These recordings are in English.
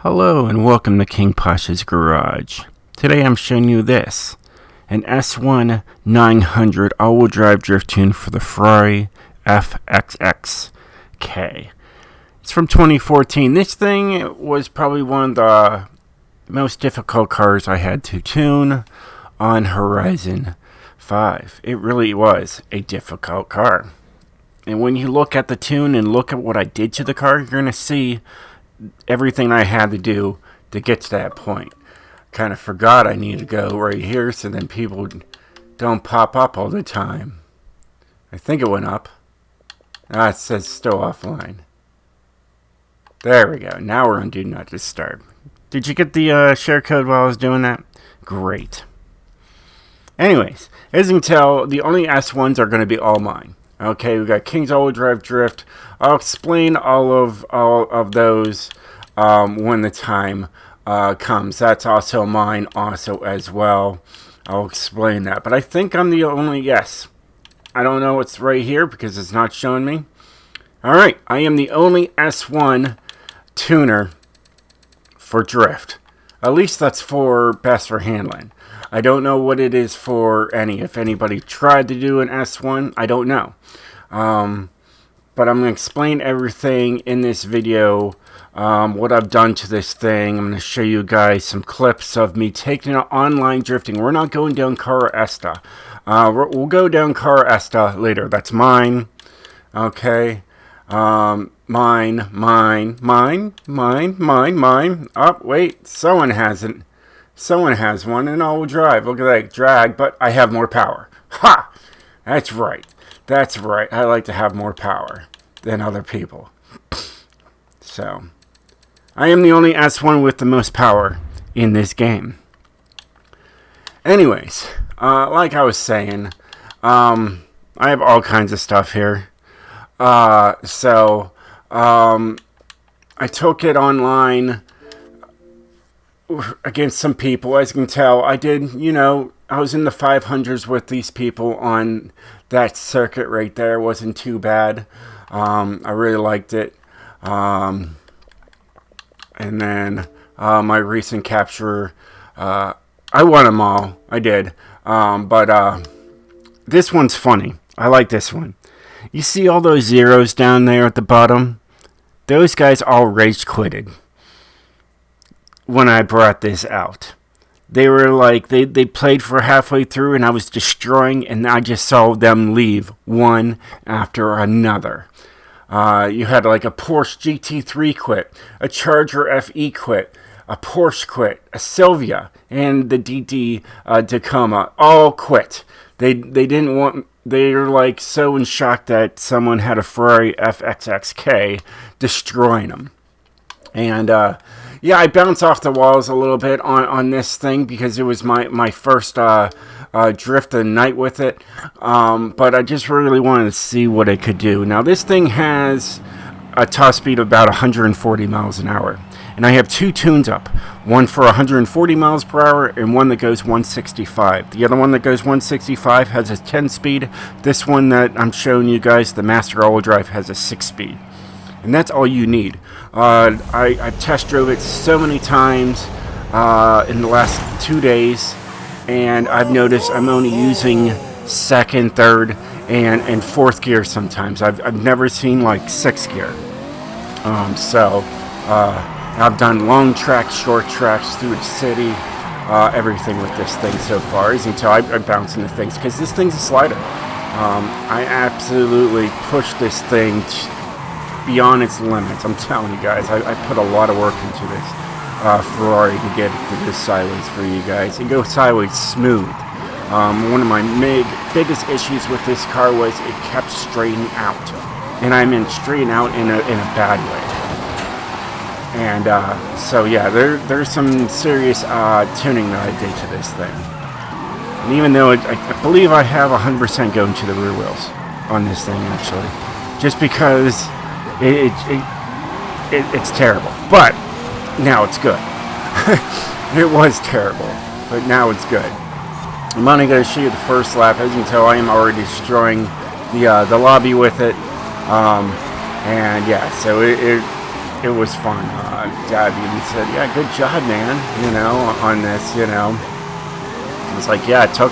Hello and welcome to King Pasha's Garage. Today I'm showing you this, an S1-900 all-wheel drive drift tune for the Ferrari FXXK. It's from 2014. This thing was probably one of the most difficult cars I had to tune on Horizon 5. It really was a difficult car. And when you look at the tune and look at what I did to the car, you're going to see everything I had to do to get to that point. Kind of forgot I need to go right here so then people don't pop up all the time. I think it went up. It says still offline. There we go. Now we're on Do Not Disturb. Did you get the share code while I was doing that? Great. Anyways, as you can tell, the only S1s are going to be all mine. Okay, we got King's all-wheel drive drift. I'll explain all of those when the time comes. That's also mine also as well. I'll explain that. But I think I'm the only, yes. I don't know what's right here because it's not showing me. Alright, I am the only S1 tuner for drift. At least that's best for handling. I don't know what it is for any. If anybody tried to do an S1, I don't know. But I'm going to explain everything in this video, what I've done to this thing. I'm going to show you guys some clips of me taking it online drifting. We're not going down Cara Esta. We'll go down Cara Esta later. That's mine. Okay. Mine. Oh, wait. Someone has it. Someone has one, and all-wheel drive. Look at that drag, but I have more power. Ha! That's right. That's right. I like to have more power than other people. So, I am the only S1 with the most power in this game. Anyways, like I was saying, I have all kinds of stuff here. I took it online against some people. As you can tell, I did, I was in the 500s with these people on that circuit right there. It wasn't too bad. I really liked it. And then my recent capture, I won them all. I did. But this one's funny. I like this one. You see all those zeros down there at the bottom? Those guys all rage quitted when I brought this out. They were like, they played for halfway through and I was destroying, and I just saw them leave one after another. You had like a Porsche GT3 quit, a Charger FE quit, a Porsche quit, a Silvia, and the DD Tacoma all quit. They didn't want. They were like so in shock that someone had a Ferrari FXXK destroying them. And yeah, I bounced off the walls a little bit on this thing because it was my first drift of the night with it. But I just really wanted to see what it could do. Now, this thing has a top speed of about 140 miles an hour. And I have two tunes up. One for 140 miles per hour and one that goes 165. The other one that goes 165 has a 10 speed. This one that I'm showing you guys, the Master All-Wheel Drive, has a 6 speed. And that's all you need. I test drove it so many times in the last 2 days, and I've noticed I'm only using second, third, and fourth gear sometimes. I've never seen like 6th gear. I've done long tracks, short tracks through the city, everything with this thing so far. As you can tell, I bounce into things because this thing's a slider. I absolutely pushed this thing beyond its limits. I'm telling you guys, I put a lot of work into this Ferrari to get it to go sideways for you guys. It goes sideways smooth. One of my biggest issues with this car was it kept straightening out. And I meant straighten out in a bad way. And so yeah, there's some serious tuning that I did to this thing. And even though I believe I have 100% going to the rear wheels on this thing actually. Just because it's terrible, but now it's good. It was terrible, but now it's good. I'm only going to show you the first lap. As you can tell, I am already destroying the lobby with it. And yeah, so it was fun. Dad even said, "Yeah, good job, man. On this. I was like, "Yeah, it took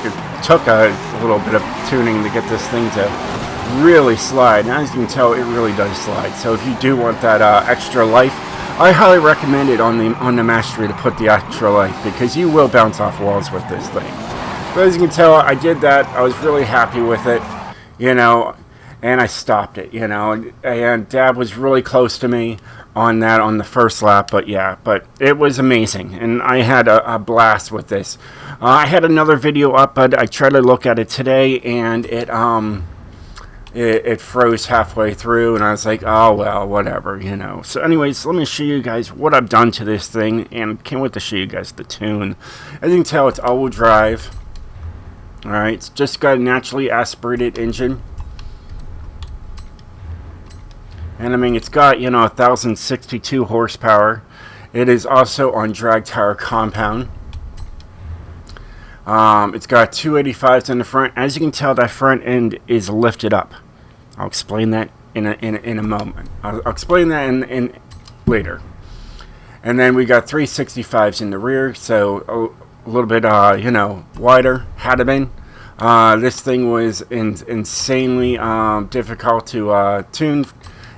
a little bit of tuning to get this thing to really slide." And as you can tell, it really does slide. So if you do want that extra life, I highly recommend it on the Mastery to put the extra life, because you will bounce off walls with this thing. But as you can tell, I did that. I was really happy with it, and I stopped it, and Dad was really close to me on the first lap, but it was amazing, and I had a blast with this. I had another video up, but I tried to look at it today, and it froze halfway through, and I was like, oh well, whatever, So anyways, let me show you guys what I've done to this thing, and can't wait to show you guys the tune. As you can tell, it's all-wheel drive. Alright, it's just got a naturally aspirated engine. And I mean, it's got, 1,062 horsepower. It is also on drag tire compound. It's got 285s in the front. As you can tell, that front end is lifted up. I'll explain that in a moment. I'll explain that in later. And then we got 365s in the rear, so a little bit, wider. Had it been. This thing was insanely difficult to tune.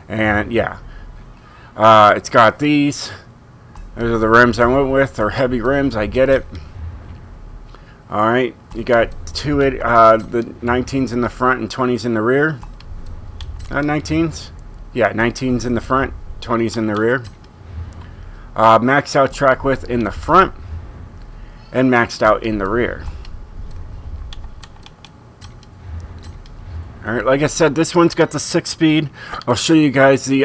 And yeah, it's got these. Those are the rims I went with. They're heavy rims. I get it. All right, you got the 19s in the front and 20s in the rear. 19s? Yeah, 19s in the front, 20s in the rear. Maxed out track width in the front and maxed out in the rear. Alright, like I said, this one's got the 6-speed. I'll show you guys the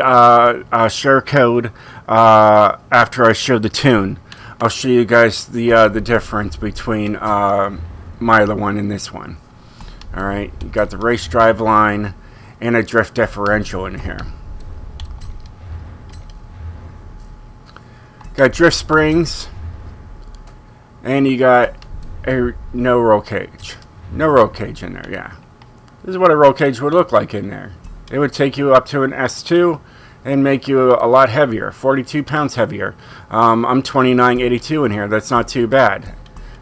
share code after I show the tune. I'll show you guys the difference between my other one and this one. Alright, you got the race drive line and a drift differential in here. Got drift springs, and you got a no roll cage. No roll cage in there, yeah. This is what a roll cage would look like in there. It would take you up to an S2 and make you a lot heavier, 42 pounds heavier. I'm 29.82 in here. That's not too bad.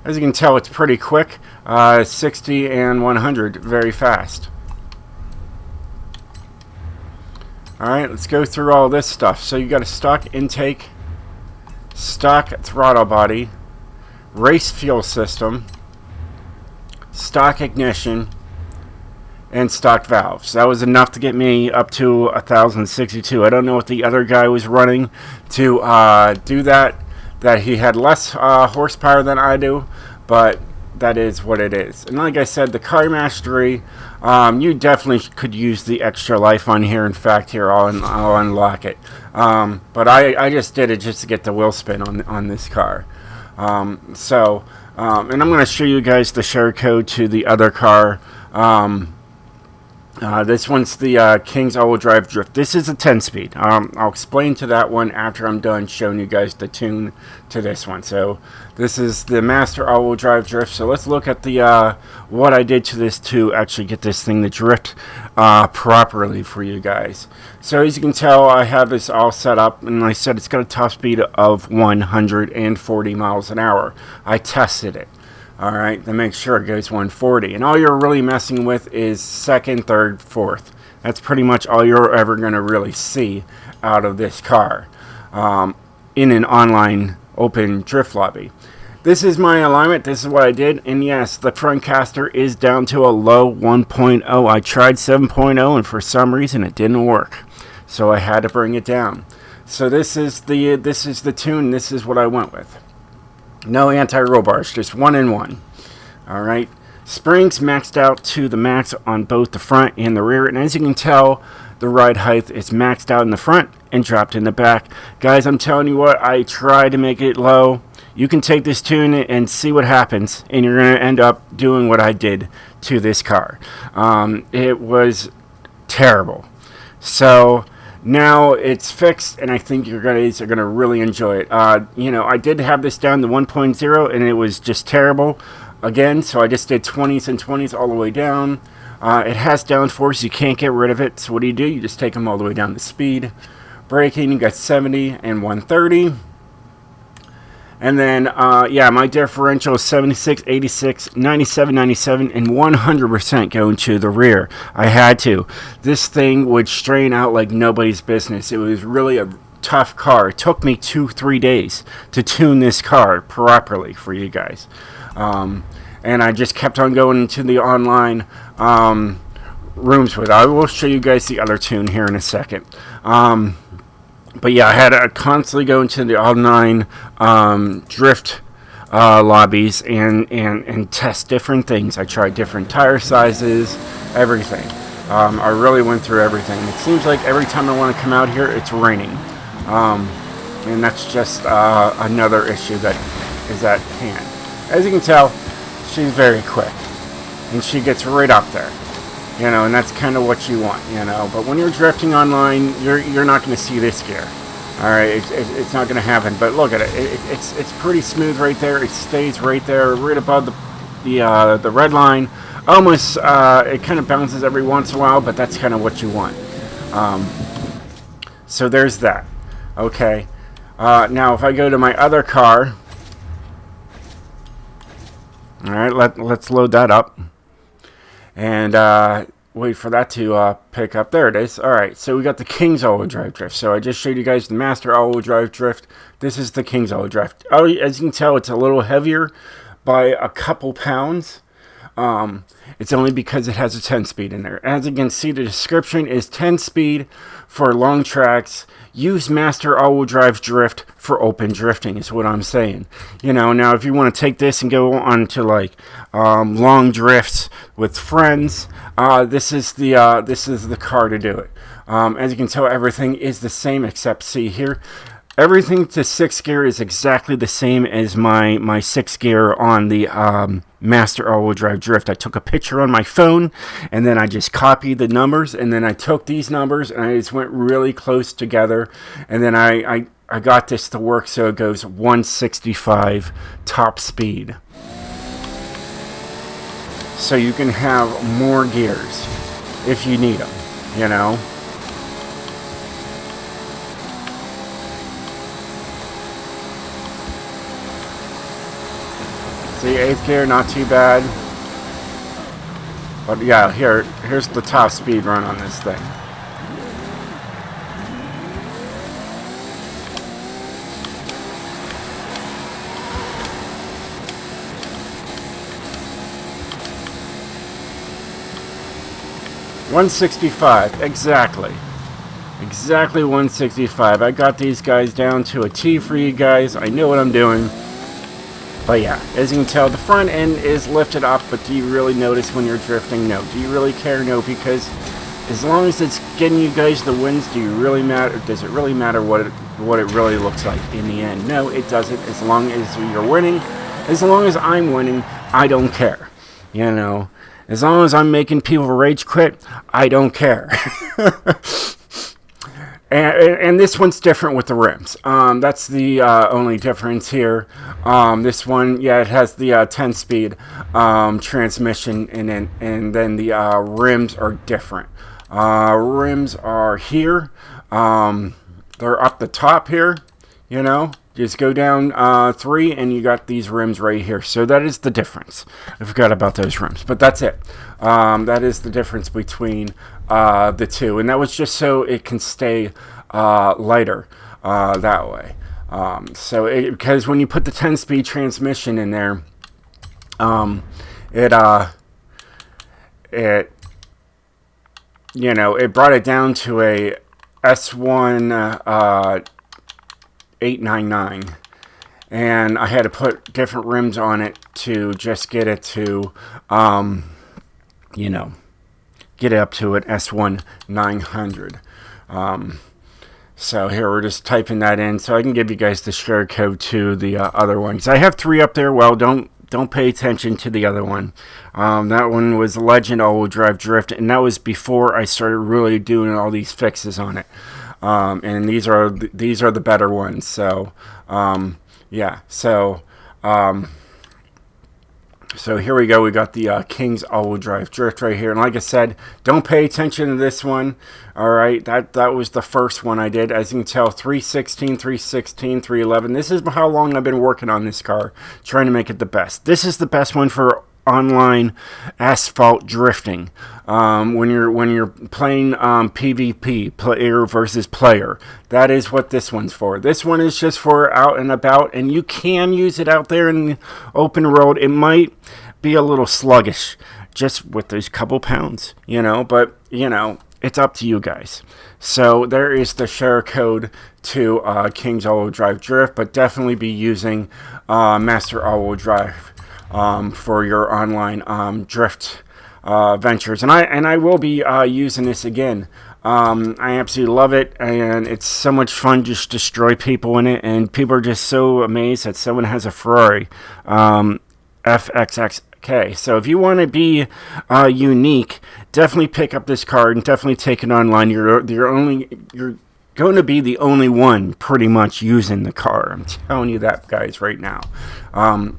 As you can tell, it's pretty quick. 60 and 100 very fast. Alright, let's go through all this stuff. So you got a stock intake, stock throttle body, race fuel system, stock ignition, and stock valves. That was enough to get me up to 1,062. I don't know what the other guy was running to do that he had less horsepower than I do, but that is what it is. And like I said, the Car Mastery, you definitely could use the extra life on here. In fact, here I'll unlock it. But I just did it just to get the wheel spin on this car. And I'm going to show you guys the share code to the other car. This one's the King's all-wheel drive drift. This is a 10-speed. I'll explain to that one after I'm done showing you guys the tune to this one. So this is the Master all-wheel drive drift. So let's look at the what I did to this to actually get this thing to drift properly for you guys. So as you can tell, I have this all set up, and like I said, it's got a top speed of 140 miles an hour. I tested it. Alright, to make sure it goes 140. And all you're really messing with is second, third, fourth. That's pretty much all you're ever going to really see out of this car in an online open drift lobby. This is my alignment. This is what I did. And yes, the front caster is down to a low 1.0. I tried 7.0 and for some reason it didn't work. So I had to bring it down. So this is the tune. This is what I went with. No anti-roll bars, just 1-in-1. Alright. Springs maxed out to the max on both the front and the rear. And as you can tell, the ride height is maxed out in the front and dropped in the back. Guys, I'm telling you what, I tried to make it low. You can take this tune and see what happens. And you're going to end up doing what I did to this car. It was terrible. So now it's fixed, and I think you guys are going to really enjoy it. I did have this down to 1.0, and it was just terrible again, so I just did 20s and 20s all the way down. It has downforce. You can't get rid of it, so what do? You just take them all the way down to speed. Braking, you got 70 and 130. And then, yeah, my differential is 76, 86, 97, 97, and 100% going to the rear. I had to. This thing would strain out like nobody's business. It was really a tough car. It took me 2-3 days to tune this car properly for you guys. And I just kept on going into the online rooms with it. I will show you guys the other tune here in a second. But yeah, I had to constantly go into the online drift lobbies and test different things. I tried different tire sizes, everything. I really went through everything. It seems like every time I want to come out here, it's raining. And that's just another issue that is at hand. As you can tell, she's very quick. And she gets right up there. You know, and that's kind of what you want, you know. But when you're drifting online, you're not going to see this gear. All right, it's not going to happen. But look at it. It's pretty smooth right there. It stays right there, right above the red line. Almost, it kind of bounces every once in a while, but that's kind of what you want. So there's that. Okay. Now, if I go to my other car, all right, let's load that up. And wait for that to pick up. There it is. All right, so we got the King's all-wheel drive drift. So I just showed you guys the Master all-wheel drive drift. This is the King's all-wheel drive. Oh, as you can tell, it's a little heavier by a couple pounds. It's only because it has a 10-speed in there. As you can see, the description is 10-speed for long tracks. Use Master all-wheel drive drift for open drifting is what I'm saying. You know, now if you want to take this and go on to like long drifts with friends, this is the car to do it. As you can tell, everything is the same except see here. Everything to 6th gear is exactly the same as my 6th gear on the Master all-wheel drive drift. I took a picture on my phone, and then I just copied the numbers, and then I took these numbers, and I just went really close together, and then I got this to work so it goes 165 top speed. So you can have more gears if you need them, you know. See, 8th gear, not too bad. But yeah, here's the top speed run on this thing. $165, exactly. Exactly 165. I got these guys down to a T for you guys. I know what I'm doing. But yeah, as you can tell, the front end is lifted up, but do you really notice when you're drifting? No. Do you really care? No, because as long as it's getting you guys the wins, does it really matter what it really looks like in the end? No, it doesn't. As long as you're winning, as long as I'm winning, I don't care. You know, as long as I'm making people rage quit, I don't care. And this one's different with the rims. That's the only difference here. This one, yeah, it has the 10-speed transmission, and then the rims are different. Rims are here. They're up the top here. You know, just go down 3, and you got these rims right here. So that is the difference. I forgot about those rims, but that's it. That is the difference between the two, and that was just so it can stay lighter that way. Because when you put the 10-speed transmission in there, it you know, it brought it down to a S1-900, and I had to put different rims on it to just get it to you know, get it up to an S1-900. So here we're just typing that in so I can give you guys the share code to the other one. Because I have 3 up there. Well, don't pay attention to the other one. That one was Legend all-wheel drive drift, and that was before I started really doing all these fixes on it. And these are the better ones. So yeah. So So here we go. We got the King's all-wheel drive drift right here. And like I said, don't pay attention to this one. All right, that was the first one I did. As you can tell, 316, 316, 311. This is how long I've been working on this car, trying to make it the best. This is the best one for online asphalt drifting. When you're playing PvP, player versus player, that is what this one's for. This one is just for out and about, and you can use it out there in the open road. It might be a little sluggish just with those couple pounds, but it's up to you guys. So there is the share code to King's all-wheel drive drift, but definitely be using Master all-wheel drive for your online drift ventures, and I will be using this again. I absolutely love it, and it's so much fun to just destroy people in it, and people are just so amazed that someone has a Ferrari FXXK. So if you want to be unique, definitely pick up this card and definitely take it online. You're going to be the only one pretty much using the car. I'm telling you that, guys, right now. And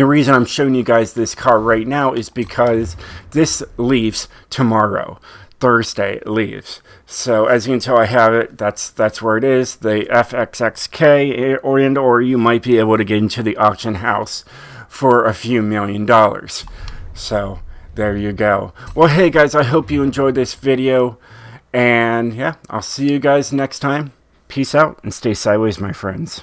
the reason I'm showing you guys this car right now is because this leaves tomorrow. Thursday it leaves. So as you can tell, I have it. That's where it is. The FXXK, or you might be able to get into the auction house for a few $1 million. So there you go. Well, hey guys, I hope you enjoyed this video. And yeah, I'll see you guys next time. Peace out and stay sideways, my friends.